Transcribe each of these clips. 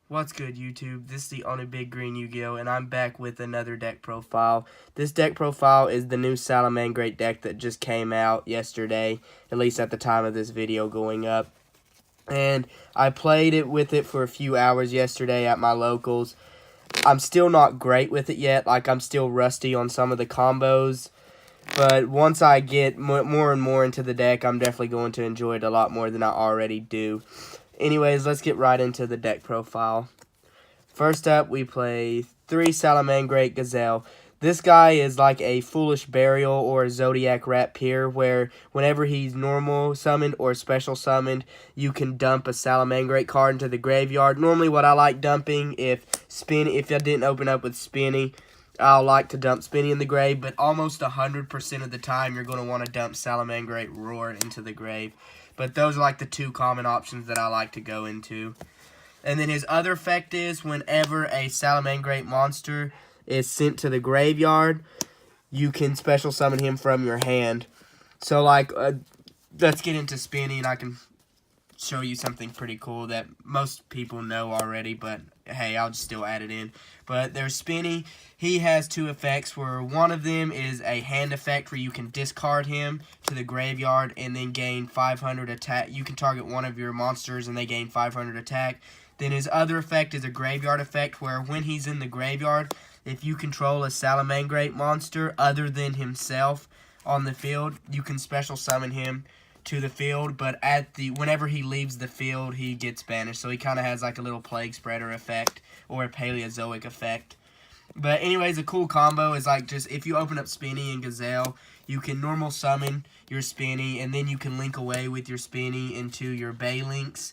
What's good, YouTube? This is the Only Big Green Yu-Gi-Oh! And I'm back with another deck profile. This deck profile is the new Salamangreat deck that just came out yesterday, at least at the time of this video going up. And I played it with it for a few hours yesterday at my locals. I'm still not great with it yet, like I'm still rusty on some of the combos. But once I get more and more into the deck, I'm definitely going to enjoy it a lot more than I already do. Anyways, let's get right into the deck profile. First up, we play 3 Salamangreat Gazelle. This guy is like a Foolish Burial or a Zodiac Rat Pier, where whenever he's normal summoned or special summoned, you can dump a Salamangreat card into the graveyard. Normally what I like dumping, if I didn't open up with Spinny, I'll like to dump Spinny in the grave, but almost 100% of the time you're going to want to dump Salamangreat Roar into the grave. But those are like the 2 common options that I like to go into. And then his other effect is whenever a Salamangreat monster is sent to the graveyard, you can special summon him from your hand. So, like, let's get into Spinny, and I can show you something pretty cool that most people know already, but hey, I'll just still add it in. But there's Spinny. He has 2 effects, where one of them is a hand effect where you can discard him to the graveyard and then gain 500 attack. You can target one of your monsters and they gain 500 attack. Then his other effect is a graveyard effect, where when he's in the graveyard, if you control a Salamangreat monster other than himself on the field, you can special summon him to the field, but whenever he leaves the field, he gets banished. So he kind of has like a little Plague Spreader effect or a Paleozoic effect. But anyways, a cool combo is like just if you open up Spinny and Gazelle, you can normal summon your Spinny, and then you can link away with your Spinny into your Baylinks.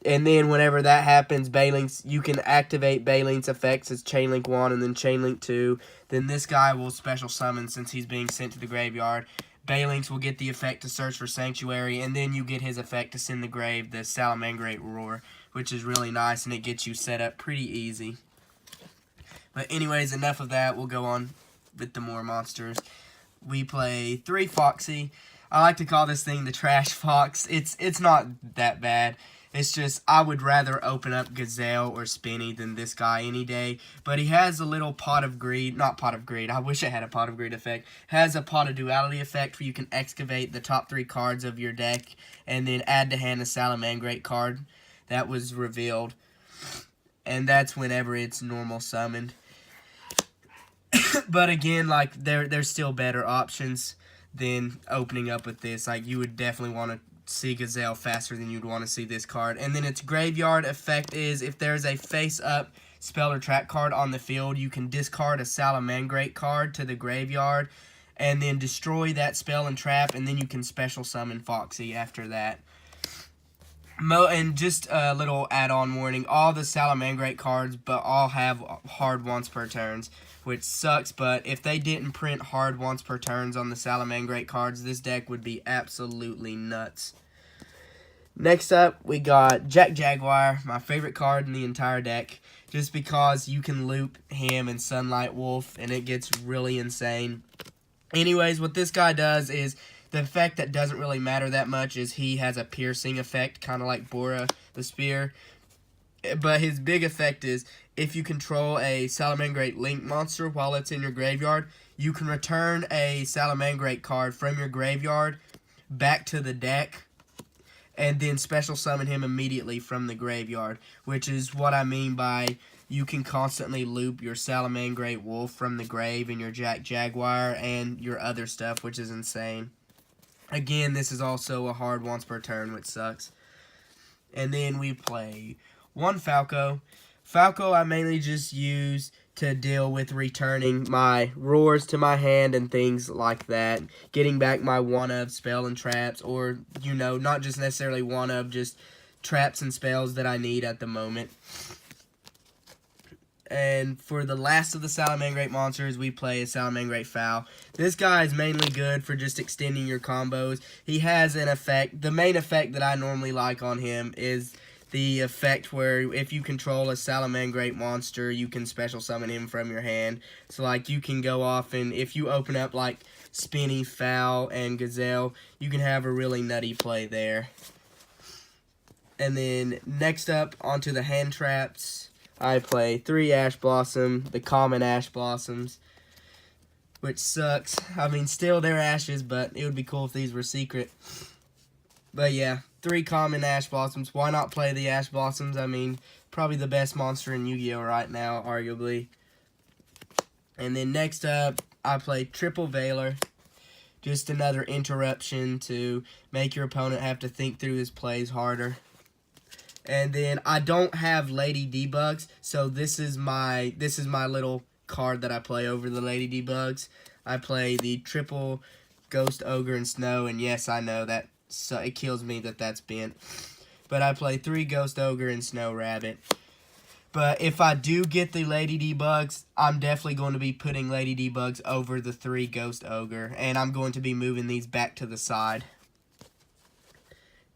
And then whenever that happens, Baylinks, you can activate Baylink's effects as Chainlink 1 and then Chainlink 2. Then this guy will special summon since he's being sent to the graveyard. Baylinks will get the effect to search for Sanctuary, and then you get his effect to send the grave, the Salamangreat Roar, which is really nice, and it gets you set up pretty easy. But anyways, enough of that. We'll go on with the more monsters. We play 3 Foxy. I like to call this thing the Trash Fox. It's not that bad. It's just, I would rather open up Gazelle or Spinny than this guy any day. But he has a little Pot of Greed. Not Pot of Greed. I wish it had a Pot of Greed effect. Has a Pot of Duality effect where you can excavate the top 3 cards of your deck and then add to hand a Salamangreat card that was revealed. And that's whenever it's normal summoned. But again, like, there's still better options than opening up with this. Like, you would definitely want to see Gazelle faster than you'd want to see this card. And then its graveyard effect is if there's a face-up spell or trap card on the field, you can discard a Salamangreat card to the graveyard and then destroy that spell and trap, and then you can special summon Foxy after that. And just a little add-on warning, all the Salamangreat cards but all have hard once per turns, which sucks, but if they didn't print hard once per turns on the Salamangreat cards, this deck would be absolutely nuts. Next up, we got Jack Jaguar, my favorite card in the entire deck, just because you can loop him and Sunlight Wolf, and it gets really insane. Anyways, what this guy does is, the effect that doesn't really matter that much is he has a piercing effect, kind of like Bora the Spear. But his big effect is, if you control a Salamangreat Link monster while it's in your graveyard, you can return a Salamangreat card from your graveyard back to the deck, and then special summon him immediately from the graveyard, which is what I mean by you can constantly loop your Salamangreat Wolf from the grave and your Jack Jaguar and your other stuff, which is insane. Again, this is also a hard once per turn, which sucks. And then we play 1 Falco. Falco I mainly just use to deal with returning my roars to my hand and things like that. Getting back my one-of spell and traps, or, you know, not just necessarily one-of, just traps and spells that I need at the moment. And for the last of the Salamangreat monsters, we play a Salamangreat Fowl. This guy is mainly good for just extending your combos. He has an effect. The main effect that I normally like on him is the effect where if you control a Salamangreat monster, you can special summon him from your hand. So, like, you can go off and if you open up, like, Spinny, Fowl, and Gazelle, you can have a really nutty play there. And then next up, onto the hand traps, I play 3 Ash Blossom, the common Ash Blossoms, which sucks. I mean, still they're ashes, but it would be cool if these were secret. But yeah, 3 common Ash Blossoms. Why not play the Ash Blossoms? I mean, probably the best monster in Yu-Gi-Oh! Right now, arguably. And then next up, I play Triple Veiler. Just another interruption to make your opponent have to think through his plays harder. And then I don't have Lady Debugs, so this is my little card that I play over the Lady Debugs. I play the triple Ghost Ogre and Snow, and yes, I know that it kills me that that's bent. But I play 3 Ghost Ogre and Snow Rabbit. But if I do get the Lady Debugs, I'm definitely going to be putting Lady Debugs over the 3 Ghost Ogre, and I'm going to be moving these back to the side.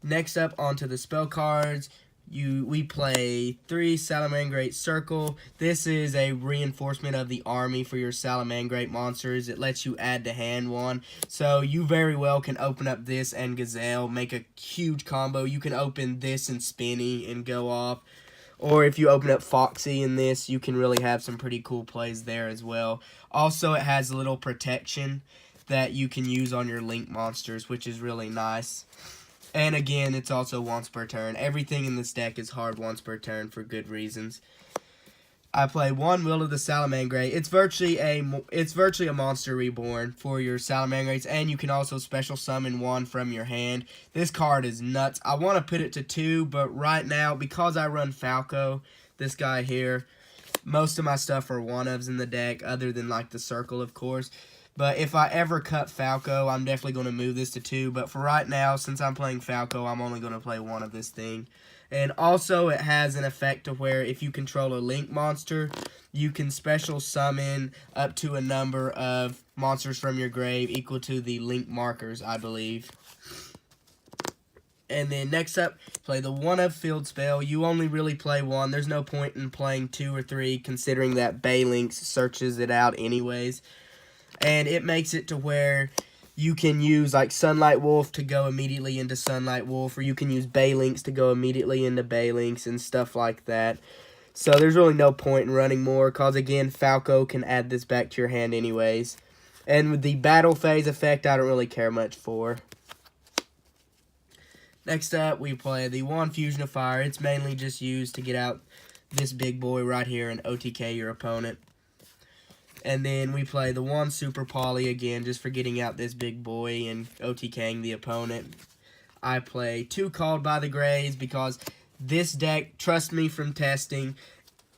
Next up, onto the spell cards. We play 3 Salamangreat Circle. This is a reinforcement of the army for your Salamangreat monsters. It lets you add to hand 1. So you very well can open up this and Gazelle, make a huge combo. You can open this and Spinny and go off. Or if you open up Foxy in this, you can really have some pretty cool plays there as well. Also, it has a little protection that you can use on your Link monsters, which is really nice. And again, it's also once per turn. Everything in this deck is hard once per turn for good reasons. I play 1 Will of the Salamangreat. It's virtually a monster reborn for your Salamangreats, and you can also special summon 1 from your hand. This card is nuts. I want to put it to 2, but right now, because I run Falco, this guy here, most of my stuff are 1-ofs in the deck, other than like the Circle, of course. But if I ever cut Falco, I'm definitely going to move this to 2. But for right now, since I'm playing Falco, I'm only going to play 1 of this thing. And also, it has an effect to where if you control a Link monster, you can special summon up to a number of monsters from your grave equal to the Link markers, I believe. And then next up, play the 1-of Field Spell. You only really play 1. There's no point in playing 2 or 3, considering that Baylinks searches it out anyways. And it makes it to where you can use like Sunlight Wolf to go immediately into Sunlight Wolf, or you can use Baylinks to go immediately into Baylinks and stuff like that. So there's really no point in running more, because again, Falco can add this back to your hand anyways. And with the Battle Phase effect, I don't really care much for. Next up, we play the 1 Fusion of Fire. It's mainly just used to get out this big boy right here and OTK your opponent. And then we play the 1 Super Poly again, just for getting out this big boy and OTKing the opponent. I play 2 Called by the Grays because this deck, trust me from testing,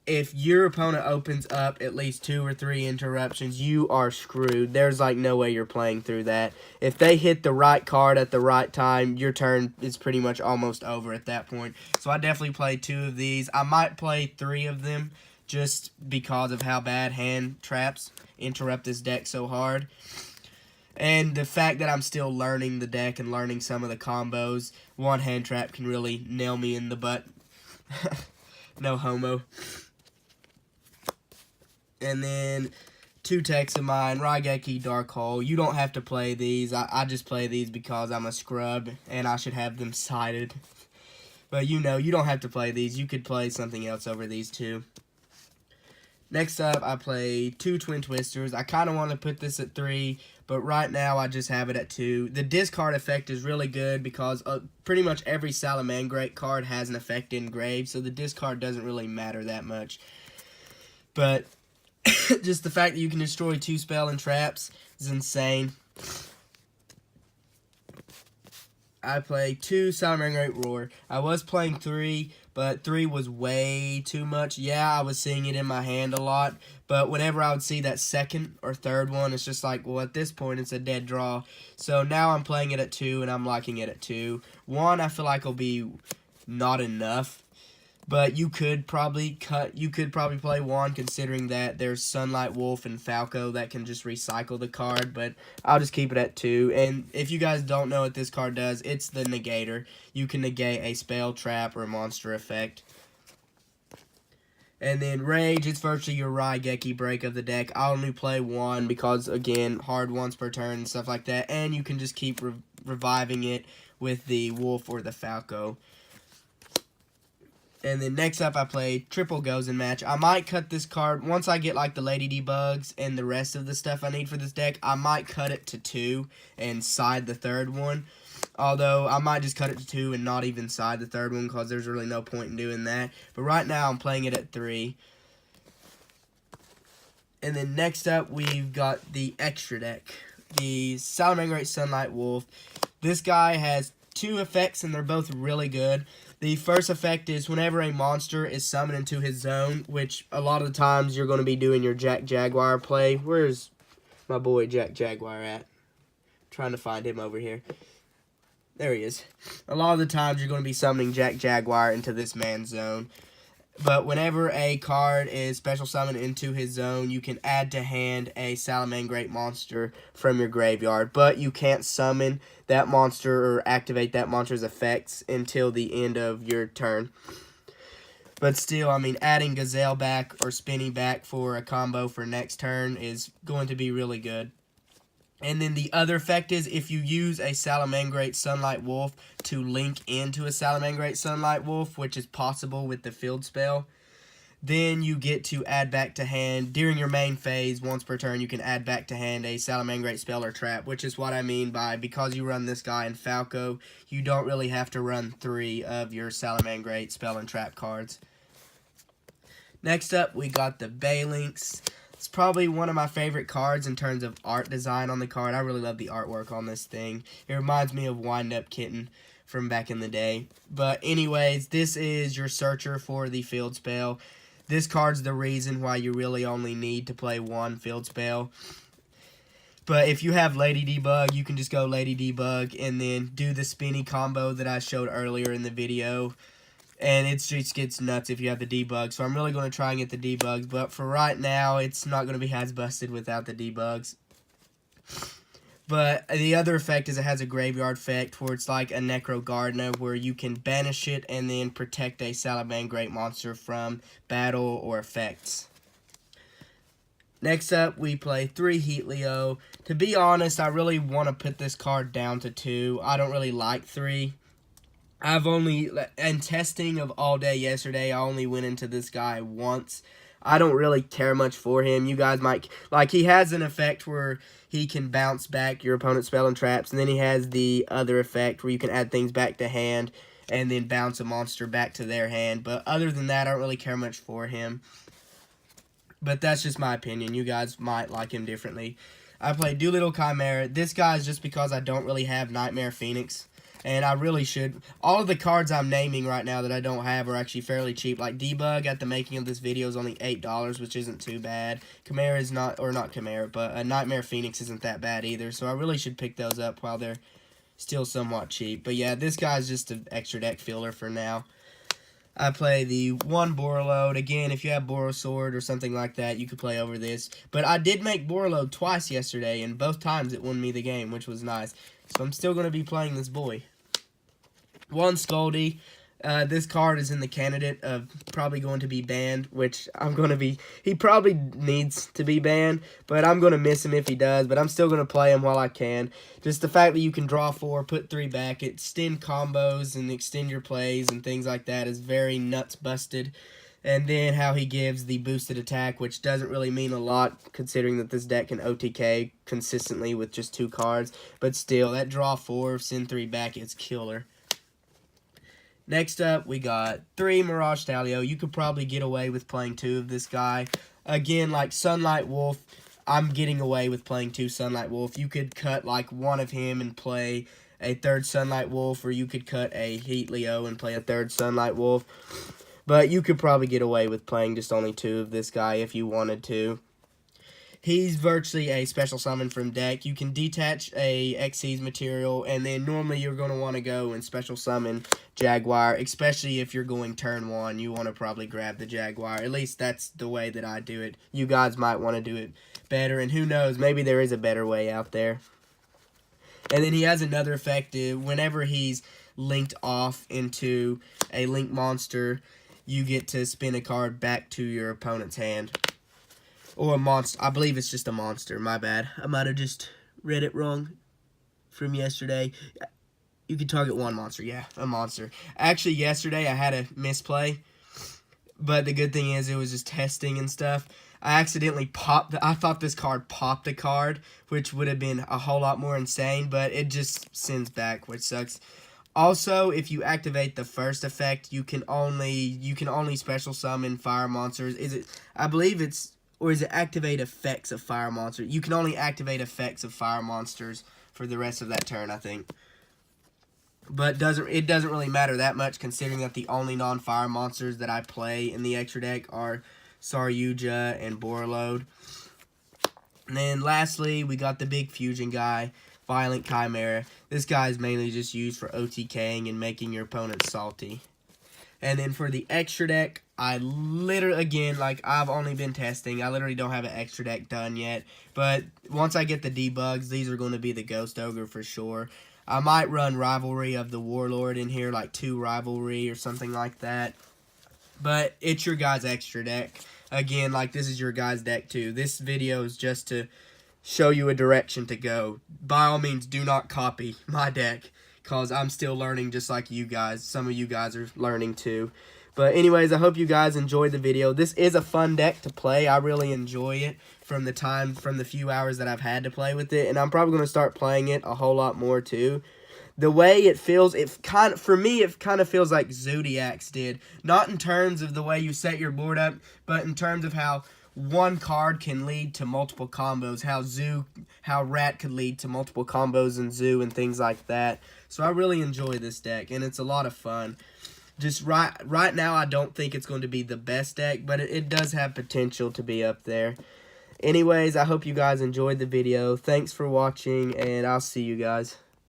if your opponent opens up at least 2 or 3 interruptions, you are screwed. There's like no way you're playing through that. If they hit the right card at the right time, your turn is pretty much almost over at that point. So I definitely play 2 of these. I might play 3 of them, just because of how bad hand traps interrupt this deck so hard. And the fact that I'm still learning the deck and learning some of the combos, 1 hand trap can really nail me in the butt. No homo. And then 2 techs of mine, Raigeki, Dark Hole. You don't have to play these. I just play these because I'm a scrub and I should have them sided. But you know, you don't have to play these. You could play something else over these 2. Next up, I play 2 Twin Twisters. I kind of want to put this at 3, but right now I just have it at 2. The discard effect is really good because pretty much every Salamangreat card has an effect in grave, so the discard doesn't really matter that much. But just the fact that you can destroy 2 spell and traps is insane. I play 2 Salamangreat Roar. I was playing 3, but 3 was way too much. Yeah, I was seeing it in my hand a lot, but whenever I would see that second or third one, it's just like, well, at this point, it's a dead draw. So now I'm playing it at 2, and I'm liking it at 2. 1, I feel like will be not enough. But you could probably play 1, considering that there's Sunlight Wolf and Falco that can just recycle the card, but I'll just keep it at 2. And if you guys don't know what this card does, it's the Negator. You can negate a spell, trap, or monster effect. And then Rage, it's virtually your Raigeki break of the deck. I only play 1 because, again, hard once per turn and stuff like that, and you can just keep reviving it with the Wolf or the Falco. And then next up, I play Triple Goes in Match. I might cut this card. Once I get like the Lady Debugs and the rest of the stuff I need for this deck, I might cut it to 2 and side the third one. Although, I might just cut it to 2 and not even side the third one because there's really no point in doing that. But right now, I'm playing it at 3. And then next up, we've got the extra deck. The Salamangreat Sunlight Wolf. This guy has 2 effects, and they're both really good. The first effect is whenever a monster is summoned into his zone, which a lot of the times you're going to be doing your Jack Jaguar play. Where's my boy Jack Jaguar at? I'm trying to find him over here. There he is. A lot of the times you're going to be summoning Jack Jaguar into this man's zone. But whenever a card is special summoned into his zone, you can add to hand a Salamangreat monster from your graveyard. But you can't summon that monster or activate that monster's effects until the end of your turn. But still, I mean, adding Gazelle back or Spinny back for a combo for next turn is going to be really good. And then the other effect is if you use a Salamangreat Sunlight Wolf to link into a Salamangreat Sunlight Wolf, which is possible with the field spell, then you get to add back to hand, during your main phase, once per turn, you can add back to hand a Salamangreat spell or trap, which is what I mean by, because you run this guy in Falco, you don't really have to run 3 of your Salamangreat spell and trap cards. Next up, we got the Balinx. It's probably one of my favorite cards in terms of art design on the card. I really love the artwork on this thing. It reminds me of Wind Up Kitten from back in the day. But anyways, this is your searcher for the field spell. This card's the reason why you really only need to play 1 field spell. But if you have Lady Debug, you can just go Lady Debug and then do the spinny combo that I showed earlier in the video. And it just gets nuts if you have the debug. So I'm really going to try and get the debugs. But for right now, it's not going to be as busted without the debugs. But the other effect is it has a graveyard effect where it's like a Necro Gardener where you can banish it and then protect a Salamangreat monster from battle or effects. Next up, we play 3 Heatleo. To be honest, I really want to put this card down to 2. I don't really like 3. And testing of all day yesterday, I only went into this guy once. I don't really care much for him. You guys might, like, he has an effect where he can bounce back your opponent's spell and traps, and then he has the other effect where you can add things back to hand and then bounce a monster back to their hand. But other than that, I don't really care much for him. But that's just my opinion. You guys might like him differently. I play Doolittle Chimera. This guy is just because I don't really have Nightmare Phoenix. And I really should. All of the cards I'm naming right now that I don't have are actually fairly cheap. Like Debug at the making of this video is only $8, which isn't too bad. Chimera is not, or not Chimera, but a Nightmare Phoenix isn't that bad either. So I really should pick those up while they're still somewhat cheap. But yeah, this guy's just an extra deck filler for now. I play the 1 Borreload. Again, if you have Borosword or something like that, you could play over this. But I did make Borreload twice yesterday, and both times it won me the game, which was nice. So I'm still going to be playing this boy. 1 Scaldy. This card is in the candidate of probably going to be banned, which I'm going to be... He probably needs to be banned, but I'm going to miss him if he does. But I'm still going to play him while I can. Just the fact that you can draw 4, put 3 back, extend combos and extend your plays and things like that is very nuts busted. And then how he gives the boosted attack, which doesn't really mean a lot considering that this deck can OTK consistently with just 2 cards. But still, that draw 4, send 3 back is killer. Next up, we got 3 Mirage Stalio. You could probably get away with playing 2 of this guy. Again, like Sunlight Wolf, I'm getting away with playing 2 Sunlight Wolf. You could cut like 1 of him and play a 3rd Sunlight Wolf, or you could cut a Heatleo and play a 3rd Sunlight Wolf. But you could probably get away with playing just only 2 of this guy if you wanted to. He's virtually a special summon from deck. You can detach a Xyz material, and then normally you're going to want to go and special summon Jaguar, especially if you're going turn 1. You want to probably grab the Jaguar. At least that's the way that I do it. You guys might want to do it better, and who knows, maybe there is a better way out there. And then he has another effect. Whenever he's linked off into a link monster, you get to spin a card back to your opponent's hand. Or a monster. I believe it's just a monster. My bad. I might have just read it wrong from yesterday. You can target 1 monster. Yeah, a monster. Actually, yesterday I had a misplay But the good thing is it was just testing and stuff. I accidentally I thought this card popped a card, which would have been a whole lot more insane, but it just sends back, which sucks. Also, if you activate the first effect, you can only special summon fire monsters. I believe it's, or is it activate effects of fire monsters? You can only activate effects of fire monsters for the rest of that turn, I think. But it doesn't really matter that much, considering that the only non-fire monsters that I play in the extra deck are Saryuja and Borreload. And then lastly, we got the big fusion guy, Violent Chimera. This guy is mainly just used for OTKing and making your opponent salty. And then for the extra deck, I literally, again, like I've only been testing. I literally don't have an extra deck done yet. But once I get the debugs, these are going to be the Ghost Ogre for sure. I might run Rivalry of the Warlord in here, like 2 Rivalry or something like that. But it's your guys' extra deck. Again, like this is your guys' deck too. This video is just to show you a direction to go. By all means, do not copy my deck, because I'm still learning just like you guys. Some of you guys are learning too. But anyways, I hope you guys enjoyed the video. This is a fun deck to play. I really enjoy it from the few hours that I've had to play with it. And I'm probably going to start playing it a whole lot more too. The way it feels, for me, it kind of feels like Zodiac's did. Not in terms of the way you set your board up, but in terms of how one card can lead to multiple combos. How Rat could lead to multiple combos in Zoo and things like that. So I really enjoy this deck, and it's a lot of fun. Just right now, I don't think it's going to be the best deck, but it does have potential to be up there. Anyways, I hope you guys enjoyed the video. Thanks for watching, and I'll see you guys.